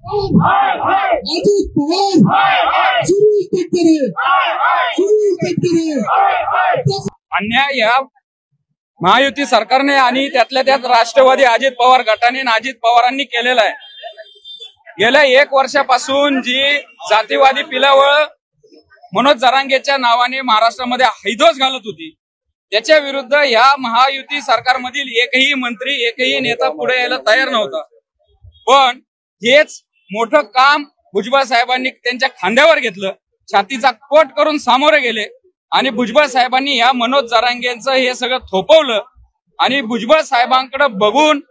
अजित पवार अन्याय या महायुती सरकारने आणि त्यातल्या त्यात राष्ट्रवादी अजित पवार गटाने आणि अजित पवारांनी केलेला आहे। गेल्या 1 वर्षापासून जी जातीवादी पिलावळ मनोज जरांगेच्या नावाने महाराष्ट्रामध्ये हैदोस घालत होती, त्याच्या विरुद्ध या महायुती सरकारमधील एकही मंत्री एकही नेता पुढे यायला तयार नव्हता। पण हेच मोठं काम भुजबळ साहेबांनी त्यांच्या खांद्यावर घेतलं, छातीचा कोट करून सामोरे गेले आणि भुजबळ साहेबांनी या मनोज जरांगेंचं हे सगळं थोपवलं आणि भुजबळ साहेबांकडे बघून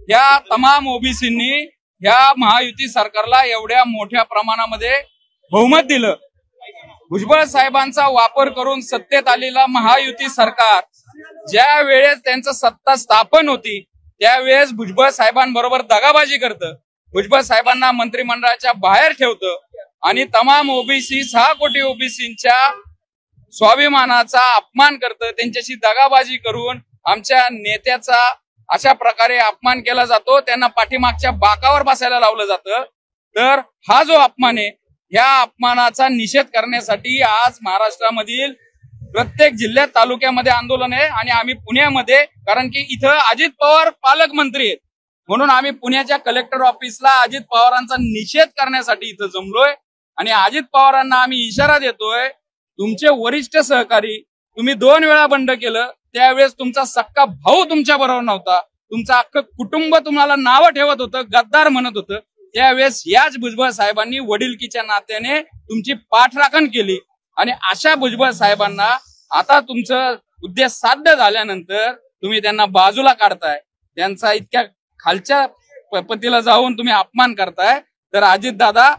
या तमाम ओबीसींनी या महायुती सरकारला एवढ्या मोठ्या प्रमाणामध्ये बहुमत दिलं। भुजबळ साहेबांचा वापर करून सत्तेत आलेला महायुती सरकार ज्या वेळेस त्यांचं सत्ता स्थापन होती त्यावेळेस भुजबळ साहेबांबरोबर दगाबाजी करतं, भुजबळ साहेबांना मंत्रिमंडळाच्या बाहेर ठेवतं आणि तमाम ओबीसी 6 कोटी ओबीसींच्या स्वाभिमानाचा अपमान करतं, त्यांच्याशी दगाबाजी करून आमच्या नेत्याचा अशा प्रकारे अपमान केला जातो, त्यांना पाठीमागच्या बाकावर बसायला लावलं जातं। तर हा जो अपमान आहे, या अपमानाचा निषेध करण्यासाठी आज महाराष्ट्रामधील प्रत्येक जिल्ह्यात तालुक्यामध्ये आंदोलन आहे आणि आम्ही पुण्यामध्ये, कारण की इथं अजित पवार पालकमंत्री आहेत म्हणून आम्ही पुण्याच्या कलेक्टर ऑफिसला अजित पवारांचा निषेध करण्यासाठी इथं जमलोय आणि अजित पवारांना आम्ही इशारा देतोय, तुमचे वरिष्ठ सहकारी तुम्ही 2 वेळा बंड केलं, त्यावेळेस तुमचा सक्का भाऊ तुमच्या बरोबर नव्हता, तुमचं अख्खं कुटुंब तुम्हाला नावं ठेवत होतं, गद्दार म्हणत होतं, त्यावेळेस याच भुजबळ साहेबांनी वडिलकीच्या नात्याने तुमची पाठराखण केली आणि अशा भुजबळ साहेबांना आता तुमचं उद्देश साध्य झाल्यानंतर तुम्ही त्यांना बाजूला काढताय, त्यांचा इतक्या खालच्या पतीला जाऊन तुम्ही अपमान करताय। तर अजित दादा,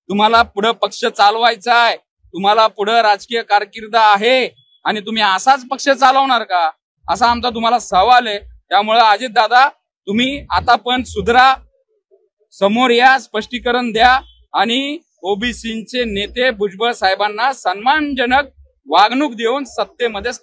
तुम्हाला पुढे पक्ष चालवायचा आहे, तुम्हाला पुढे राजकीय कारकीर्द आहे आणि तुम्ही असाच पक्ष चालवणार का, असा आमचा तुम्हाला सवाल आहे। त्यामुळे अजित दादा, तुम्ही आता पण सुधरा, समोर या, स्पष्टीकरण द्या आणि ओबीसीचे नेते भुजबळ साहेबांना सन्मानजनक वागणूक देऊन सत्तेमध्ये